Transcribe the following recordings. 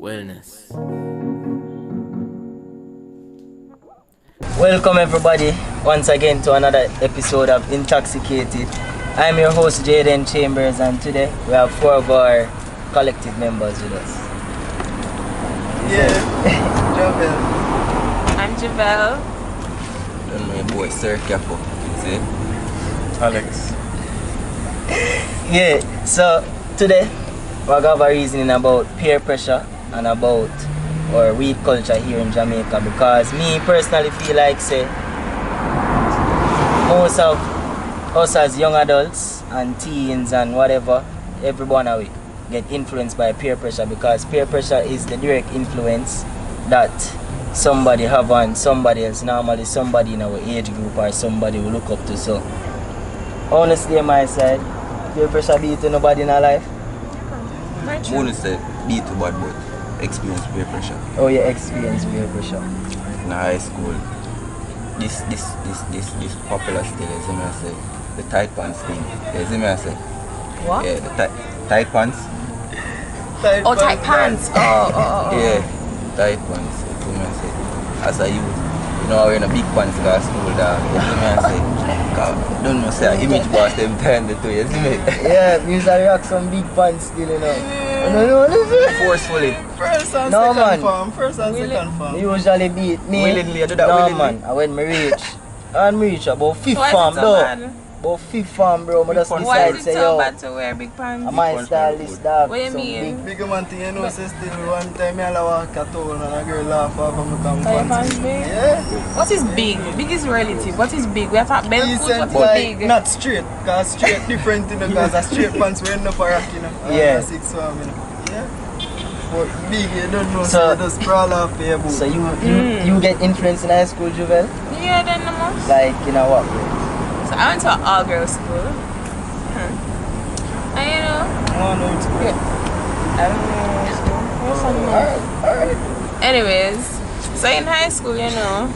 wellness. Welcome everybody once again to another episode of Intoxicated. I'm your host Jayden Chambers, and today we have 4 of our collective members with us. Javel. I'm Javel. And my boy Sir Capo. See? Alex. So today we're going to have a reasoning about peer pressure and about our weed culture here in Jamaica, because me personally feel like most of us as young adults and teens and whatever, everyone we get influenced by peer pressure, because peer pressure is the direct influence that somebody have on somebody else, normally somebody in our age group or somebody we look up to. So honestly on my side, peer pressure beat to nobody in our life. I wouldn't say beat to bad, but experience peer pressure. Oh, you experience peer pressure. In high school, this popular still, as I say, the tight pants thing. As I say. What? Yeah, the tight pants. Tight pants. Oh. Yeah, tight pants. As I say. As a youth, you know, we're in a big pants go to school, dog. As I say. Don't know, say, image boss them turn the two, you see me? Yeah, you usually rock some big pants still, you know. Forcefully. First and No, second man. form. First and second form. You usually beat me. Willingly, you do that no, willingly? man. And when me reach, about 5th Why form, is it so though. bad? About 5th form, bro. I just Why Why decide, is say, it so yo, bad to wear big I pants? might pants style very this good. dog. What do you some mean? Big man thing, you know, say still one time I walk at all and a girl laugh off of me come Tight pants. pants big? Yeah. What is big? Big is relative. What is big? We have to belt foot. Decent, What like, is big? not straight, cause straight different, you know, cause a straight pants we end up a rock, you know. Yeah. 6 form, you know. Yeah. But big, you don't know, So- so you just sprawl off your boot. So you get influenced in high school, Juvel? Yeah, then the most. Like, you know what, bro? So I went to an all-girls school. And you know, I don't know it's good. I don't know. What's on there? Anyways, so in high school, you know,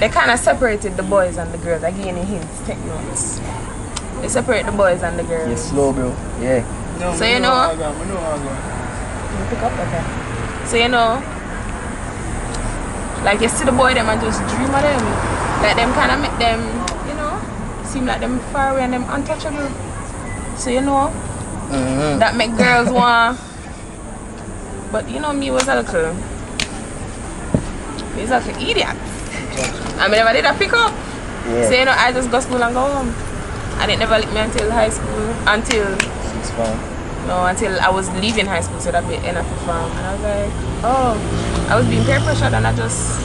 they kind of separated the boys and the girls. I give you any hints, take notes. They separate the boys and the girls. You're slow, bro. Yeah. No, So me you know- how I go, me know how I go. You pick up, okay. So you know, like you see the boy them and just dream of them. Like them kind of make them, you know, seem like them far away and them untouchable. So you know, that make girls want. But you know, me was a little idiot. I mean, never did a pick up. Yeah. So you know, I just go school and go home. And it never licked me until high school, until 6th form. until I was leaving high school, so that'd be end of the farm. And I was like, oh, I was being peer pressured and I just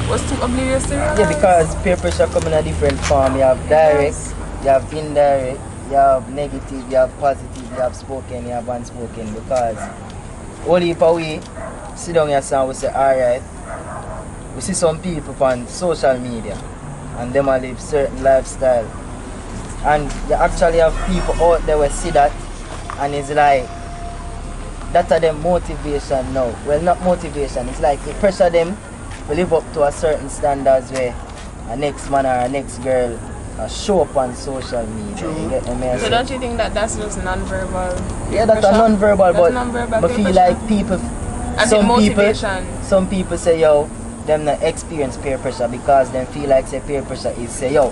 was too oblivious to realize. Yeah, because peer pressure come in a different form. You have direct, you have indirect, you have negative, you have positive, you have spoken, you have unspoken. Because only if we sit down here and we say, alright, we see some people on social media and them a live certain lifestyle. And you actually have people out there who see that and it's like, that's a them motivation now. Well, not motivation, it's like it pressure them to live up to a certain standards where a next man or a next girl show up on social media. True. You get me? I So say? don't you think that that's just non-verbal? Yeah, that's a pressure? non-verbal, That's but non-verbal I peer feel pressure. like people, As in some people, motivation. some people say, yo, them not experience peer pressure because them feel like say peer pressure is say, yo,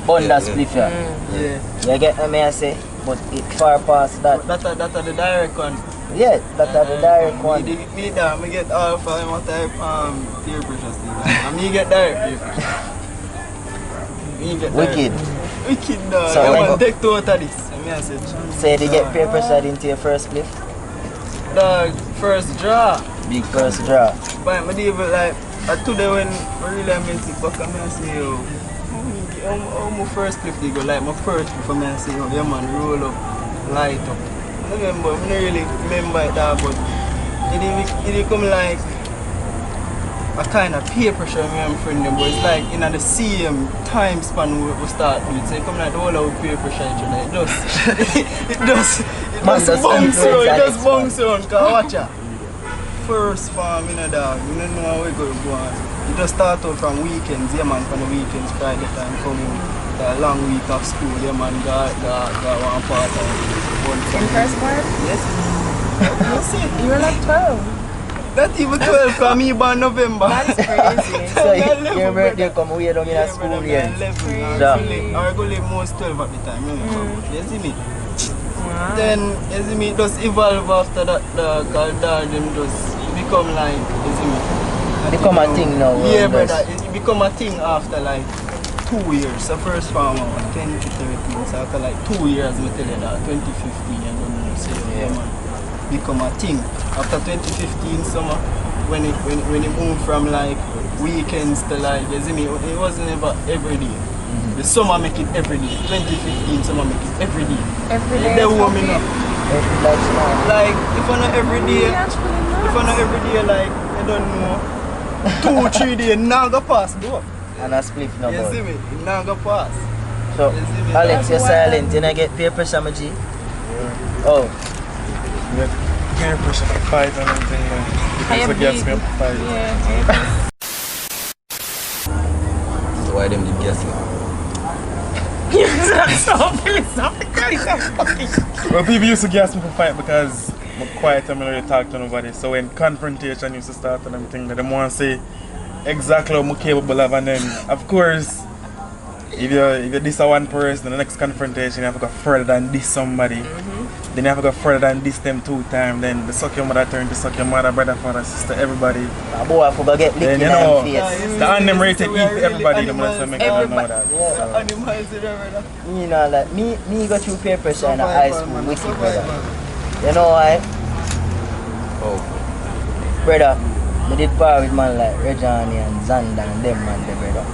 bun that spliff here. Yeah. You get me? I say, but it far past that. That's the direct one. Yeah, that's the direct one. Me get all for my type peer pressure still. And me get direct peer pressure. Me get direct. Wicked dog. So I when- want to take 2 out of this. And me I said, Say they get peer pressure into your first spliff, dog, first draw. big first draw. But I deal with like, today when I really meant it back and I say, yo, how my first clip they go, like my first before me I say, yo, yeah man, roll up, light up. I remember, I don't really remember it that, but it come like a kind of peer pressure me and my friend them, but it's like in the same time span we start with it. So it come like the whole of peer pressure each other. It does Man, that's bounce around, it does influence bounce around, cause watch ya. First farm in a dog, you don't know how we go on. You just start out from weekends, yeah man, from the weekends, Friday time coming, the long week of school, yeah man, got one part of one. In first part? Yes. You see? You were like 12. Not even 12, because me born November. That's crazy. So your birthday come way down in a school year. I go live most 12 at the time. You see me? Wow. Then, you see me, it just evolve after that. Because them just become like, you see me? Become a thing now. Yeah, brother. It become a thing after like 2 years. So first farm 10 to 13. So after like 2 years, I tell you that 2015, I don't know, say, yeah, man. Become a thing. After 2015 summer, when it moved from like weekends to like, you see me, it wasn't ever every day. The summer make it every day. 2015 summer make it every day. Every day. They warming up. Like if I not every day, like I don't know, 2-3 days, now go pass, bro. And a spliff no You more. see me? It now go pass. So, You see me? Alex, you're silent. You don't get peer pressure, my G? Oh. We have peer pressure for fight and everything. Because it gets me up to fight. Yeah. So why them did guess you? That's so philosophical. Well, people used to gas me for fight because I'm quiet and I don't really talk to nobody. So when confrontation used to start and everything, they want to say exactly what I'm capable of, and then of course if you diss a one person, then the next confrontation you have to go further than diss somebody. Then you have to go further than diss them 2 times. Then the suck your mother turn to suck your mother, brother, father, sister, everybody. A boy, I forgot get licked Then in you the know face. the animal rated eat everybody. The must make them know that. Yeah. So. Animals, brother. You know, like, me got through peer pressure in high school, wicked, brother. You know why? Oh, Brother, I did par with man like Rajhani and Zanda and them man there, brother.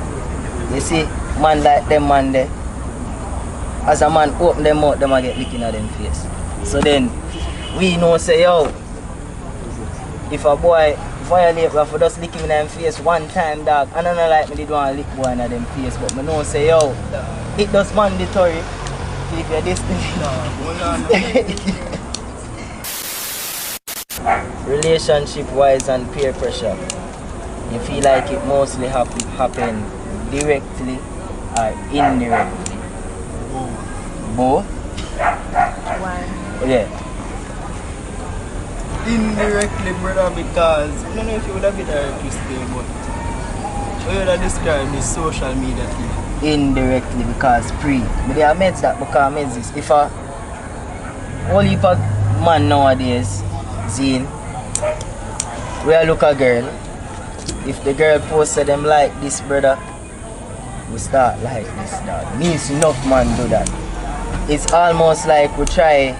You see, man like them man there, as a man open them out, them a get licking at them face. So then, we know say, yo, if a boy violate, we have to just lick him in them face 1 time, dog. And I don't like me did want to lick boy in them face, but I know say, yo, it does mandatory if you're disciplined. Relationship wise and peer pressure, you feel like it mostly happen directly or indirectly? Both? Why? Yeah. Indirectly, brother, because I don't know if you would have been directly today, but how you would describe this social media thing? Indirectly because but they are meds that because meds is if a whole heap of man nowadays, Zine, we look a girl, if the girl posted them like this, brother, we start like this, dog. Means enough man do that. It's almost like we try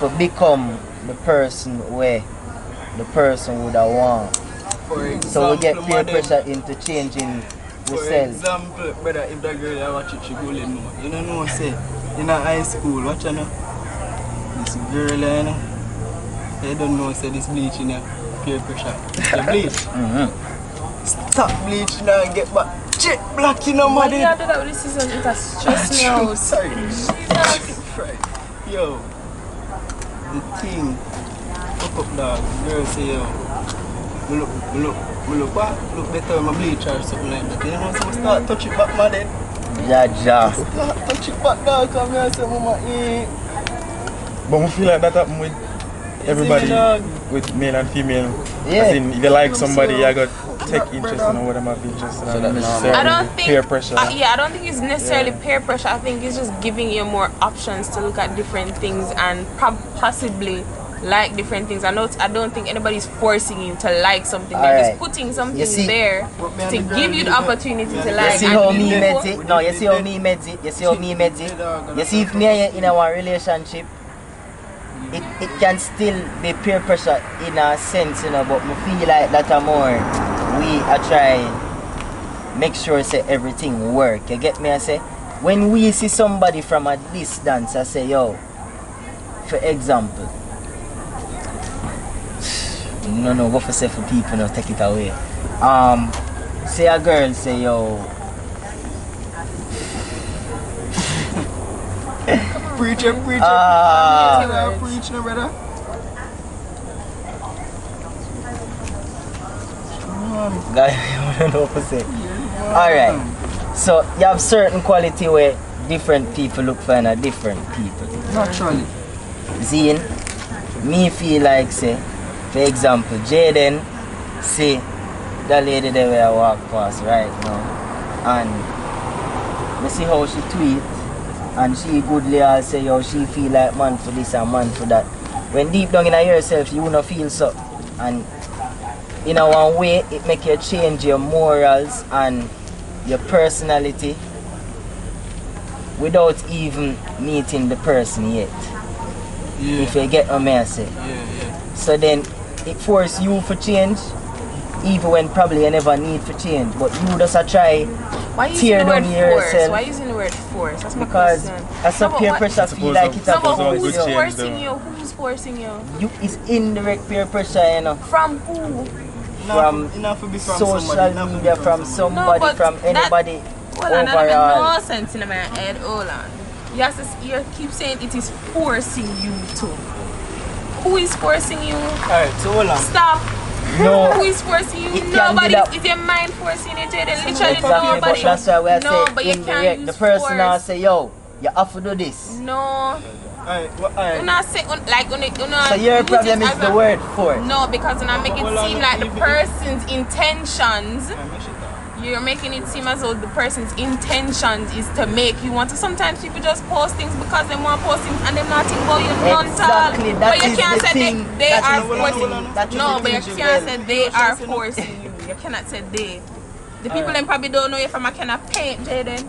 to become the person where the person would have want. For example, So we get peer madam, pressure into changing for ourselves. example, brother, if the girl I watch it, she go in more. You don't know, say, in a high school, watch you know, this girl, you know, they don't know, say this bleaching, peer pressure. You bleach. Stop bleaching and get back. Check black in a Why muddy. you have to do that with the scissors? It has stressed me out. Sorry. Yo, the thing, fuck up dog. Girl say yo, look better when I bleach or something like that. You know, so I start touch it back, man. Ja. Start touch it back, dog. Come here, say mama, But we feel like that happen with everybody, with male and female. Yeah. As in, if you like somebody, you got take interest in what them have interest in. So that necessarily I don't think peer pressure. I don't think it's necessarily peer pressure. I think it's just giving you more options to look at different things and possibly like different things. I don't think anybody's forcing you to like something. They're just putting something there to give you the opportunity to like. You see how me meds it? No, you see how me meds it? You see how me meds it? You see if me and you in our relationship, it can still be peer pressure in a sense, you know, but me feel like that more we are trying make sure say everything work. You get me? I say when we see somebody from a distance, I say yo, for example, no go for say for people, no take it away. Say a girl say yo, preacher. Preach, no brother. guy, I don't know what to say. Alright, so you have certain quality where different people look for in a different people. Naturally. Zine, me feel like say, for example, Jayden see the lady there where I walk past right now, and me see how she tweet, and she goodly all say how she feel like man for this and man for that. When deep down in yourself you wanna feel so, and in a one way it make you change your morals and your personality without even meeting the person yet. Yeah. If you get what I say. Yeah. So then it forces you for change, even when probably you never need for change. But you just a try Why you tear using the word down force? yourself. Why you using the word force? That's my Because question. as a No, but peer what- pressure feel like it No, No, but Suppose affects who's good change, forcing though. you? Who's forcing you? you. Is indirect peer pressure, you know. From who? From enough to be from social somebody, enough to be media, from No, somebody, but from that- anybody Hold on, that don't overall. make no sense in my head. Hold on. You, have to, you keep saying it is forcing you to. Who is forcing you? Alright, so hold on. Stop. No. Who is forcing you? It can be Nobody. that- Is your mind forcing you, Jayden? Literally Exactly, but nobody. that's why we are No, saying but you can't indirect. use The person now force. say, yo, you have to do this. No. Alright. You not say like So your problem is the word force. No, because when I make it Hold on, seem like the leave it. person's intentions, you're making it seem as though the person's intentions is to make you want to. Sometimes people just post things because they want to post things and they're not thinking about you none Exactly, that But you is can't the say thing. they That are is the forcing thing. you. That is No, the but you thing, can't Jubel. say they are forcing you. You cannot say they. The people them probably don't know if I'm a kind of paint, Jayden.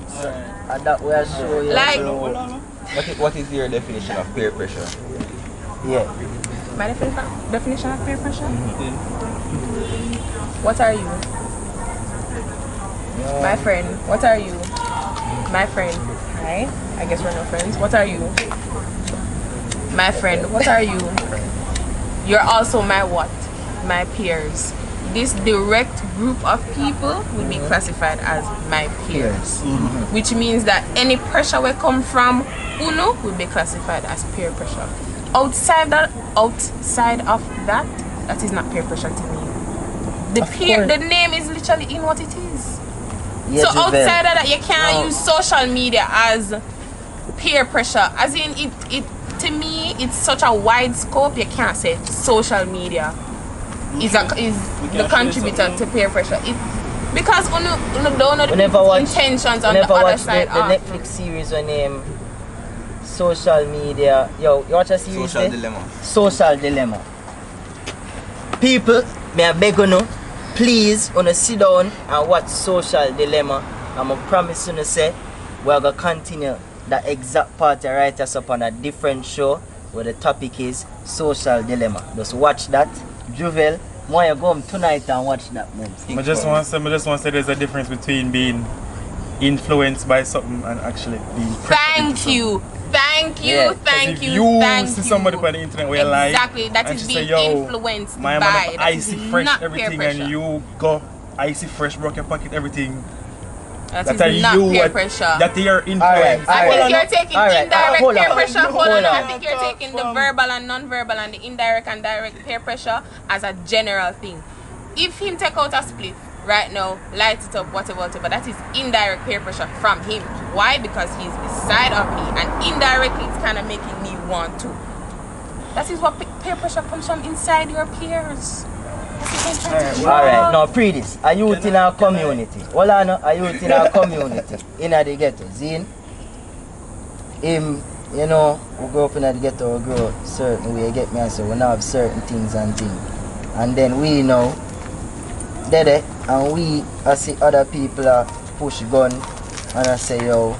And that will show you. Like- so, What is your definition of peer pressure? yeah. My definition of peer pressure? What are you? My friend. What are you? My friend. Hi. I guess we're no friends. What are you? My friend. What are you? You're also my what? My peers. This direct group of people will be classified as my peers. Which means that any pressure will come from Uno will be classified as peer pressure. Outside of that, that is not peer pressure to me. The name is literally in what it is. Yeah, So Jubel. outside of that, you can't use social media as peer pressure. As in, it to me, it's such a wide scope. You can't say social media is the contributor to peer pressure. Because uno don't know the people's intentions on the Whenever other watch side. the Netflix series when name Social Media. Yo, you watch a series Social there? dilemma. Social Dilemma. People, may I beg you, please wanna sit down and watch Social Dilemma. I'm gonna promise you say we're gonna continue that exact part I write us up on a different show where the topic is Social Dilemma. Just watch that. Juvel, why you go home tonight and watch that movie? I just want to say there's a difference between being influenced by something and actually being pressured into Thank you. Thank you, Yeah. thank If you, thank see you. somebody on the internet where you like, Exactly, that and is she being say, yo, influenced my by. man That is icy fresh not peer everything, pressure. and you go icy fresh, broke your pocket, everything. That That is are not you peer at- pressure. That they are influenced. Alright, I alright. think you're taking Alright, indirect hold peer on. pressure. Hold Hold on. I on. think you're taking the verbal and non-verbal and the indirect and direct peer pressure as a general thing. If him take out a split right now, light it up, whatever, that is indirect peer pressure from him. Why? Because he's beside of me, and indirectly it's kind of making me want to. That is what peer pressure comes from, inside your peers. Alright, now pre this. A youth in our community. Hold on, a youth in our community. In the ghetto. Zine. Him, you know, we grow up in the ghetto, we grow certain way, you get me? And so we now have certain things and things. And then we know, Dede, and we I see other people push gun and I say, yo,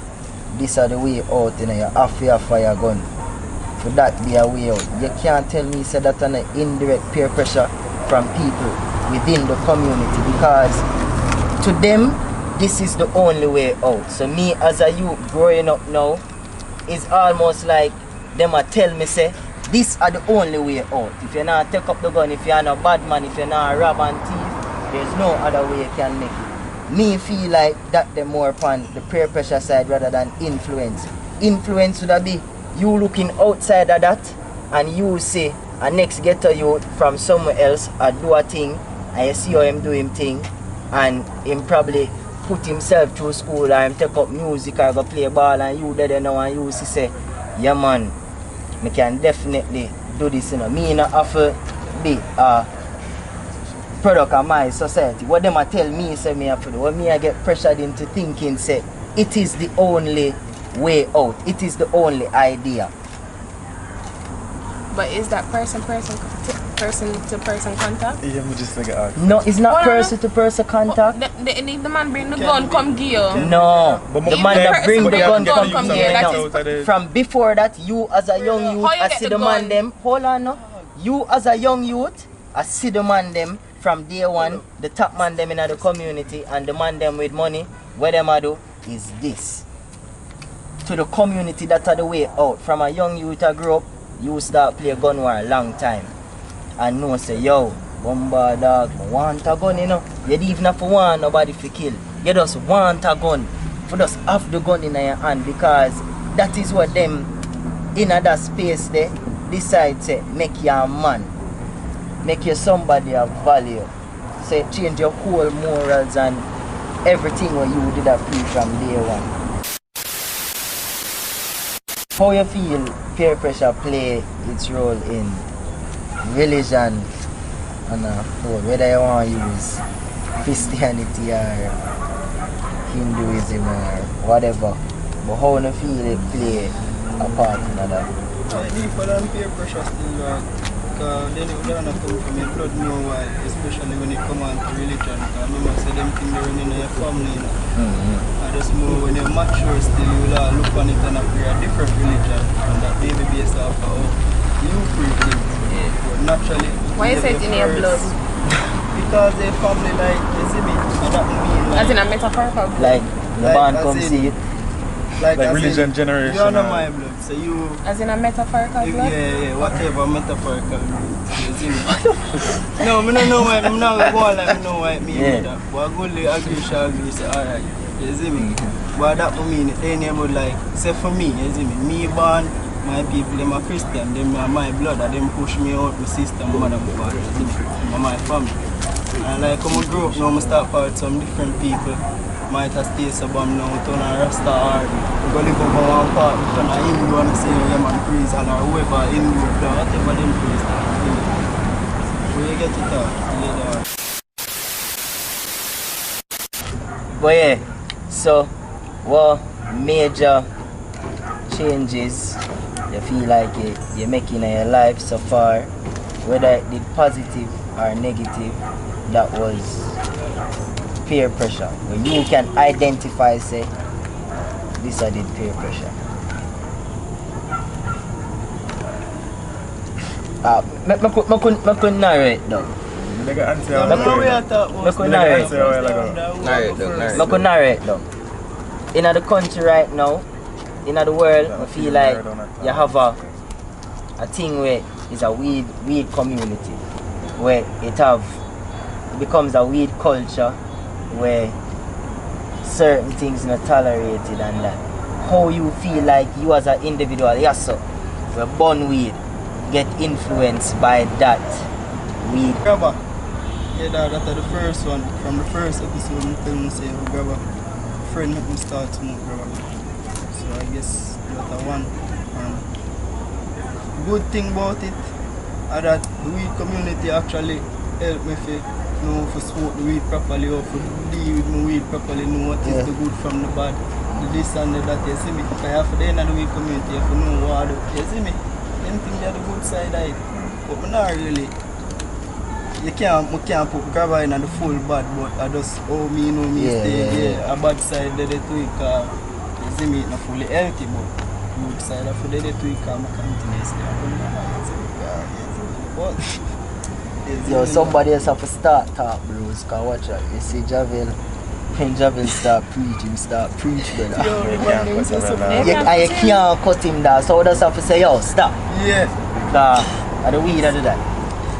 this are the way out, you know, you have to fire gun. For that be a way out. You can't tell me say that an indirect peer pressure from people within the community, because to them this is the only way out. So me as a youth growing up now, it's almost like them a tell me say this are the only way out. If you not take up the gun, if you're not a bad man, if you're not a rob and thief, there's no other way you can make it. Me feel like that the more upon the peer pressure side rather than influence. Influence would be you looking outside of that and you see a next ghetto youth from somewhere else do a thing and you see how him do him thing and him probably put himself through school or him take up music or go play ball and you there now and you see say, yeah man, me can definitely do this, you know. Me not have to be a product of my society. What them a tell me say me have to do. What me I get pressured into thinking say it is the only way out. It is the only idea. But is that person to person contact? Yeah, me just figure out. No, it's not Hold on. person to person contact. The man bring the gun come give you. No, But the mo- man that bring the but you gun have to come get come some here, light that out is- of the- From before that, you as a young youth, How you I get see the the man gun? them. Hold on no. You as a young youth, I see the man them from day one, the top man them in the community, and the man them with money. What them a do is this. To the community that are the way out. From a young youth I grew up, you start play gun war a long time. And know say, yo, Bumba dog, I want a gun, you know. You don't even have to want nobody to kill. You just want a gun. For just have the gun in your hand because that is what them in that space there decide say make you a man. Make you somebody of value. Say change your whole morals and everything what you did have feel from day one. How you feel peer pressure play its role in religion and whether you want to use Christianity or Hinduism or whatever, but how you feel it play a part in that? Deeper than peer pressure still, right? Because then it would not come from your blood know why, especially when it comes on to religion. Because remember, say them things they're in your family. You know? And just more when you're mature still, you will look on it and appear a different religion. And that maybe based off of how you preach it. But naturally, Why is it in your blood? Because they family like, you see me, and that mean like, As in a metaphorical blood. Like the Like, band as come in- see it. Like as religion in, generation. You're not or- my blood, so you. As in a metaphorical blood? Yeah, whatever metaphorical. You see me? No, I don't know why. I'm not going to go on like I know what it means. Yeah. But I go like agree, say alright. You see me? But that for me, they never like, say for me, you see me? Me born, my people, them are Christian, them are my blood, and them push me out, my sister, my mother, my father, you see me? And my family. And like when I grow up now, I start part with some different people. Might have stayed suburban now, turn a Rasta or go live over one part, turn a Hindu and say, oh, yeah man, praise Allah, or whoever, Hindu, whatever them praise. Where you get it out? But yeah, so what major changes you feel like you're making in your life so far, whether it did positive or negative, that was peer pressure, where you can identify, say, this I did peer pressure. I couldn't narrate though. They got answer. I don't know where I thought Look was what the narrate. first down, Narrate, that look, was narrate. I could narrate though. In the country right now, in the world, I feel like you have a thing where it's a weed community, where it becomes a weed culture, where certain things not tolerated and that. How you feel like you as an individual, yes sir, we're born weed, get influenced by that weed. Grabber. Yeah, that's the first one. From the first episode, I'm telling you, say, oh, grabber. Friend make me start smoke grabber. So I guess that's one. Good thing about it is that the weed community actually help me to smoke the weed properly, or to deal with my weed properly, know what is the good from the bad, the this and the that, you see me? If I have to the end of the weed community, if you know what to do, you see me? Anything that the good side of it. But I'm not really. We can't put grabber in the full bad, but I just, oh, me know me stay, a bad side there to it, you see me, not fully healthy, but good side of there to it, I'm continuously. Yo, somebody else have to start talk, bros, cause watch out, you see Javel, when Javel start preach, brother. And you can't cut him down, so we just have to say, yo, stop. Yeah. And the weed and that.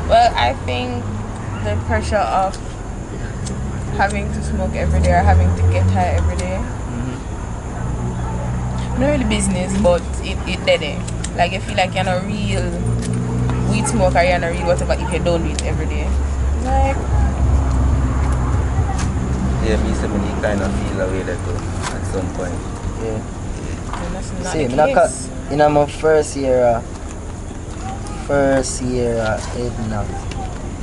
Well, I think the pressure of having to smoke every day or having to get high every day. Not really business, but it did it. Like, I feel like you're not real weed smoker, you're not real whatever if you don't do it every day. Like, Yeah, me say me kind of feel away that too at some point. Yeah. that's not See, the in case. my first year first year at Edna,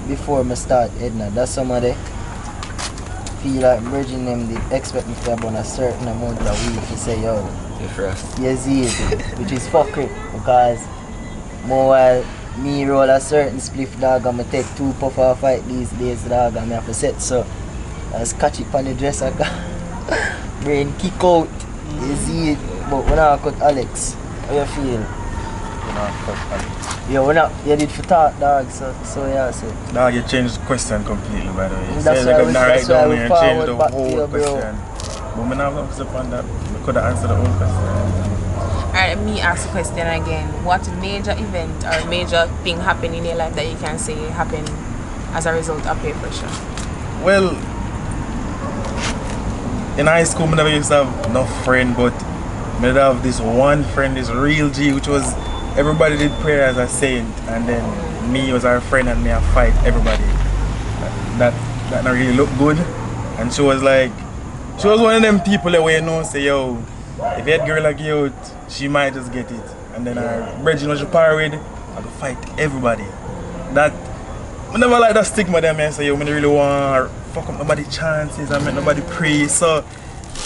before I start Edna, that's somebody feel like bridging them, they expect me to have on a certain amount of weed to say, yo, yes, which is fuckery, because more while me roll a certain spliff dog, I'm gonna take 2 puff off fight these days, dog, and I have to set so I just catch it on the dresser, brain kick out, you see it. But when I cut Alex, how you feel? Yeah, when you did for talk, dog, so yeah, so. Dog, you changed the question completely, by the way. You That's said why narrate down and change the back to whole you, bro. question. But I'm not going to upon that. We could have answered the whole question. Alright, let me ask the question again. What major event or major thing happened in your life that you can say happened as a result of peer pressure? Well, in high school, I never used to have no friend, but I did have this one friend, this real G, which was everybody did prayer as a saint, and then me was our friend and me I fight everybody. That not really look good. And she was like, she was one of them people that way you know say, yo, if you had girl like you, she might just get it. And then our brethren was parried, I could fight everybody. That I never like that stigma there, man. So yo, I really want to fuck up nobody's chances, I make nobody pray. So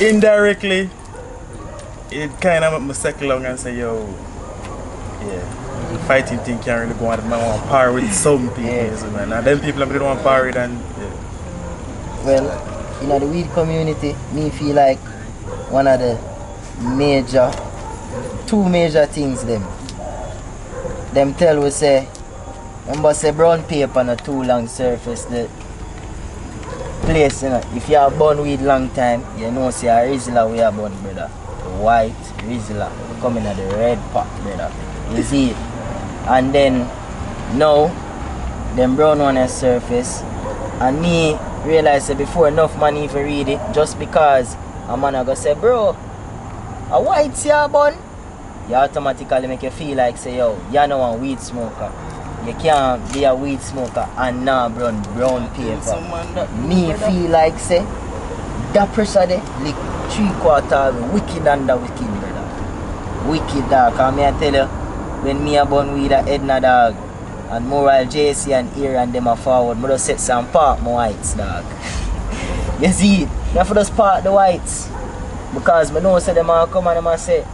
indirectly it kind of made me second long and say, yo, yeah, the fighting thing can't really go on. I want to par with some people, man. And them people I don't want to par with, and yeah. Well, in the weed community, me feel like one of the two major things them tell we say, remember say brown paper on a too long surface, the place, you know, if you have burn weed long time, you know say a Rizla we have burn, brother. The white Rizla coming at the red pot, brother. You see it? And then now them brown one has surface, and me realize that before enough money if you read it, just because a man go say, bro, a white here bun, you automatically make you feel like say, yo, you're not a weed smoker. You can't be a weed smoker and not brown paper. Me feel like say that pressure there like 3/4 wicked under wicked, brother. Wicked dog. Cause me I tell you, when me a bun weed at Edna dog and Moral JC and Ear and them a forward, I just set some park my whites, dog. You see it? Me have to just park the whites. Because I know say them a come and them a say,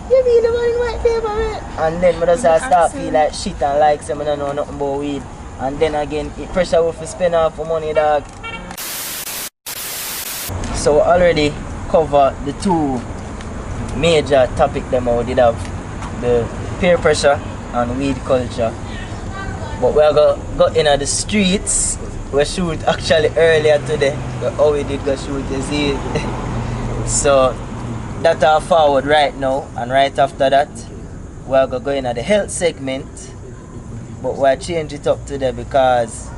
you mean the man in white paper, right? And then I just start feel like shit and like say I don't know nothing about weed. And then again, it pressure will spend off for money, dog. So already cover the two major topic them I did have, the peer pressure and weed culture. But we are go in the streets. We shoot actually earlier today. How we did go shoot, you see it. So that are forward right now, and right after that we are go in the health segment. But we'll change it up today because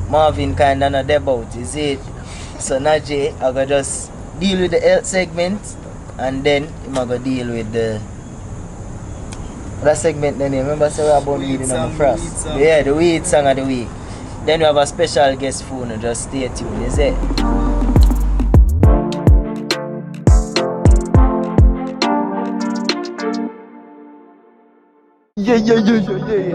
Marvin kinda not there about, you see it. So Najee I go just deal with the health segment, and then I'm gonna deal with the that segment then, remember say we are about weed in the frost. Yeah, the weed song of the week. Then we have a special guest phone, just stay tuned, is it? Yeah.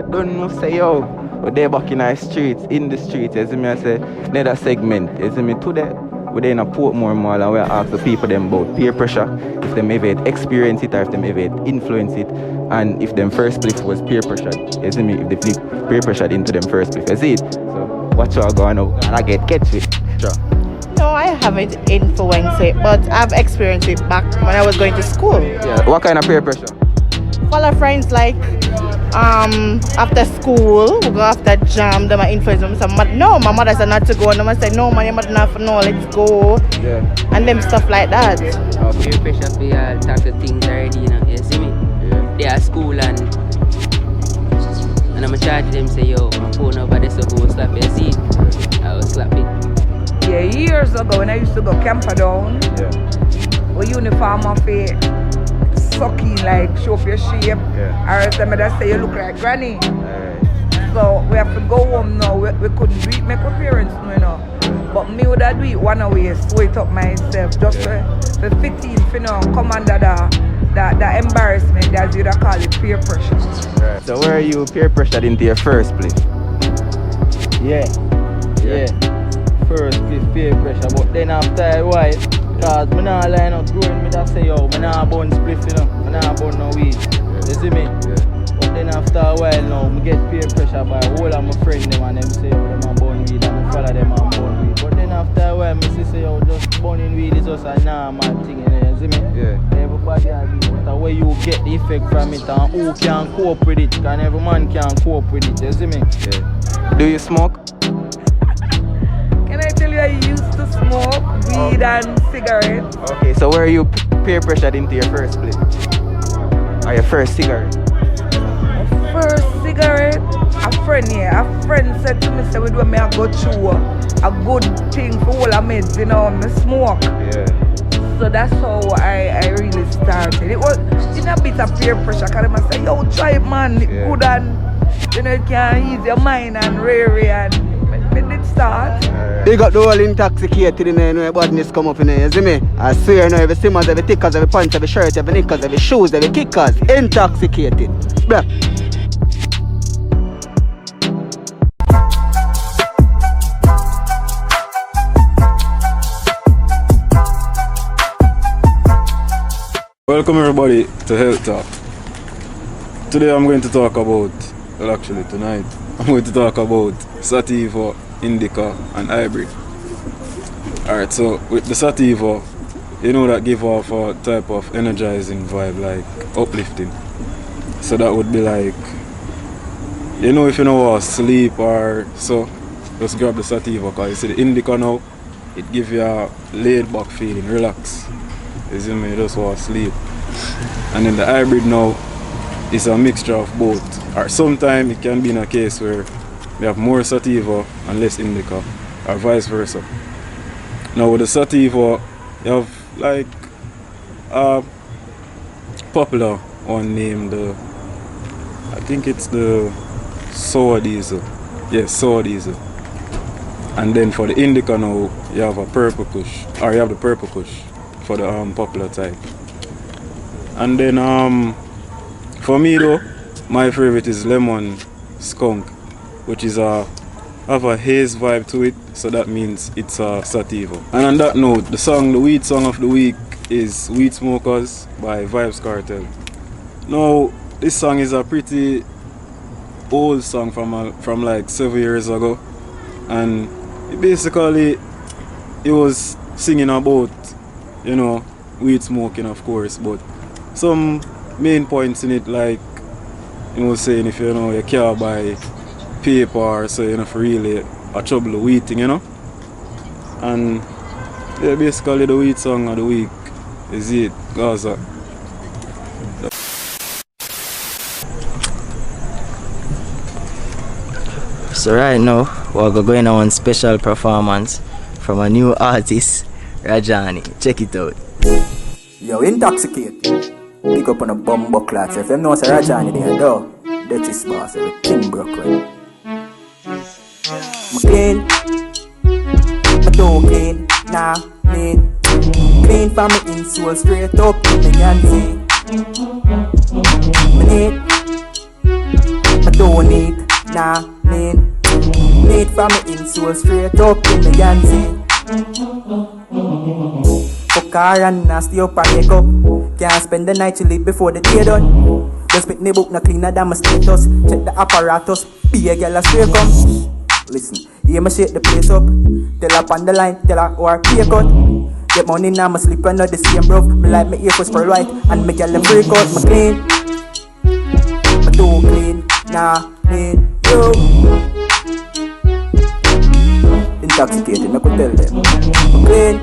Don't know say yo. We're there back in the streets, you see me I say, another segment, you see me today. We're there in a Portmore Mall and we ask the people them about peer pressure, if they ever experience it or if they ever influence it, and if them first spliff was peer pressure, you see me, if they peer pressured into them first spliff, you see it? So watch what going on and I get it. Sure. No, I haven't influenced it, but I've experienced it back when I was going to school. Yeah. What kind of peer pressure? Follow friends like after school, we go after jam, them I influence them. So, no, my mother said not to go, and I said, no, man, your mother not for no, let's go. Yeah. And them stuff like that. Peer pressure for all type of things already, you know, you see me? Yeah. They are school and I'm charge them say, yo, my phone over there, so go slap it, see it? I will slap it. Yeah, years ago when I used to go camper down, with uniform off it, sucking like show off your shape. Or else them just say you look like granny. So we have to go home now. We couldn't do it, make our parents know, you know. But me would do it one way, sweat up myself, just for 15, you know, come under the that embarrassment, as you'd call it, peer pressure. Right. So where are you peer pressured into your first place? Yeah. First place peer pressure, but then after a while, cause me nah line up growing, me that say yo, me nah bun spliff, you know, me nah bun no weed. You see me? But then after a while now, me get peer pressure by all of my friends them and them say yo, them a bun weed and me follow them and bun weed. But then after a while, me say yo, just bunning weed is just a normal thing, you see me? Everybody agree, but the way you get the effect from it and who can cope with it, and every man can cope with it, you see me? Do you smoke? Can I tell you I used to smoke weed and cigarettes? Okay, so where are you peer pressured into your first place? Or your first cigarette? My first cigarette, a friend said to me, say we do me a go through a good thing for all of meds, you know, me smoke. Yeah. So that's how I really started. It was in a bit of peer pressure, because I say, yo, try it man, it's good and you know, it can ease your mind and rare and me did start. They got the whole intoxicated in there, you know, badness come up in there, you see me? I swear, you know, every simmers, every tickers, every pants, every shirt, every knickers, every shoes, every kickers, intoxicated. Blah. Welcome everybody to Health Talk. Today I'm going to talk about, well actually tonight, I'm going to talk about sativa, indica and hybrid. Alright, so with the sativa, you know that give off a type of energizing vibe, like uplifting. So that would be like, you know, if you know what sleep or so, just grab the sativa, because you see the indica now, it gives you a laid back feeling, relax. You see me, you just want to sleep. And then the hybrid now is a mixture of both. Or sometimes it can be in a case where we have more sativa and less indica, or vice versa. Now with the sativa, you have like a popular one named, I think it's the sour diesel. Yes, sour diesel. And then for the indica now, you have a purple kush, or you have the purple kush for the popular type. And then for me though, my favorite is lemon skunk, which is have a haze vibe to it, so that means it's a sativa. And on that note, the weed song of the week is Weed Smokers by Vibes Cartel. Now this song is a pretty old song from like 7 years ago, and it was singing about, you know, weed smoking of course, but some main points in it, like, you know, saying if you know you can't buy paper, so you know for really a trouble the weed thing, you know. And yeah, basically the weed song of the week is it, Gaza. So right now, we're going on special performance from a new artist, Rajhani. Check it out. Yo, Intoxicated. Pick up on a bumbo clots. If them know say Rajhani there, though, that is boss, the King Brooklyn. I'm clean, I don't clean, nah, clean. Clean from me in soul, straight up to me Yancy. I need, I don't need, nah, clean. Need from me in soul, straight up to me Yancy. Fuck car and nasty up and make up. Can't spend the night to leave before the day done. Just make me book no cleaner than my status. Check the apparatus, be a girl a straight come. Listen, hear me shake the place up. Tell her on the line, tell her or pay cut. Get money now, my sleep and not the same bro. Me like me ear for pearl white and me girl them break out. Me clean, me too clean, nah clean, yo. Intoxicated, I could tell them. Me clean,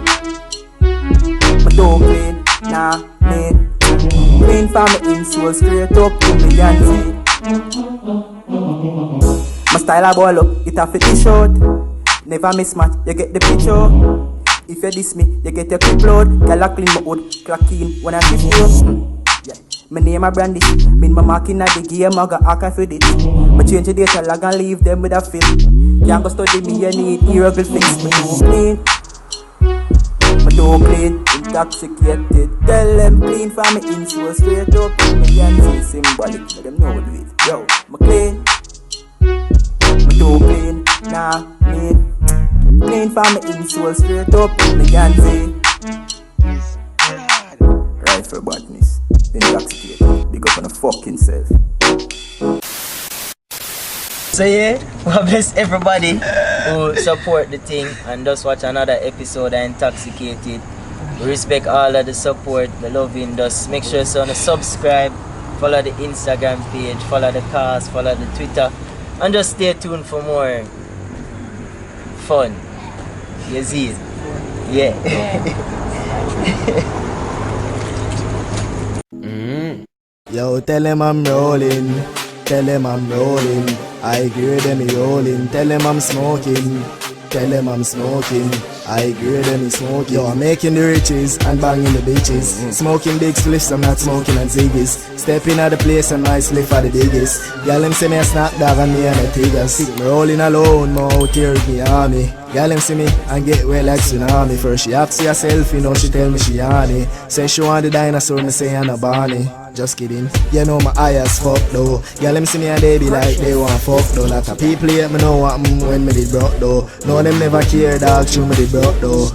me too clean, nah clean. Clean from me in soul, straight up to me Yancy. My style a ball up, it a fit short. Never mismatch, you get the picture. If you diss me, you get your clip load. Girl a clean my hood, clock in when I shift you. Yeah. My name a Brandish, mean my marking at the game, I got archive for it. My change the data log and leave them with a film. Can't go study me, you need hieroglyphics. Me too clean, me too clean. Intoxicated. Tell them clean from me insole straight up. Me can see symbolic, let them know what it is. Yo, me clean. Me too clean. Nah, mean. Clean from me insole straight up. Me can see. Rifle badness. Intoxicated. Big up on the fucking self. So yeah, God bless everybody who support the thing and just watch another episode of Intoxicated. We respect all of the support, the loving. Just make sure to subscribe, follow the Instagram page, follow the cast, follow the Twitter, and just stay tuned for more fun. You see it? Yeah. Yo, tell him I'm rolling. Tell him I'm rolling. I hear them rolling. Tell him I'm smoking. Tell him I'm smoking. I hear them smoking. Yo, I'm making the riches and banging the bitches. Smoking big spliffs, I'm not smoking on ziggies. Stepping out the place and my spliff are the biggest. Y'all them see me a snap dog and me and a tigers. Me rolling alone, more out here with me army. Y'all them see me and get wet like tsunami. First she asks herself, you know she tell me she honey. Say she want the dinosaur, me say I'm a Barney. Just kidding, you know my eye as fuck though. Y'all them see me and they be like they want fuck though. Like a people hate me know what when me did broke though. No them never care dog, show me did broke though.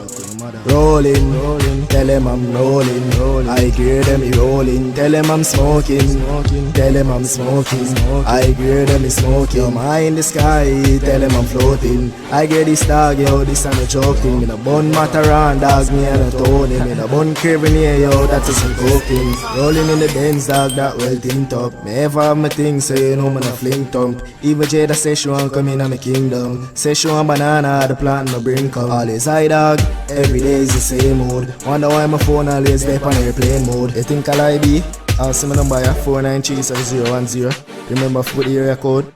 Rolling, rolling, tell them I'm rolling, rolling. I hear them rolling, tell them I'm smoking, smoking. Tell them I'm smoking, smoking. I hear them smoking. Yo, my in the sky, tell them I'm floating. I get this dog, yo, this and a choking. Me no bun mataran, dogs, me and a Tony. Me no bun curving here, yo, that's some coking. Rolling in the Benz, dog, that well tint up. Me ever have my thing, so you know me no fling thump. Even Jada say she want come in on my kingdom. Say she want banana, the plant no bring come. Always high dog, every day is the same mood. Wonder why my phone always there on airplane mode. You think I'll be? I'll see my number 4937010. Remember put the area code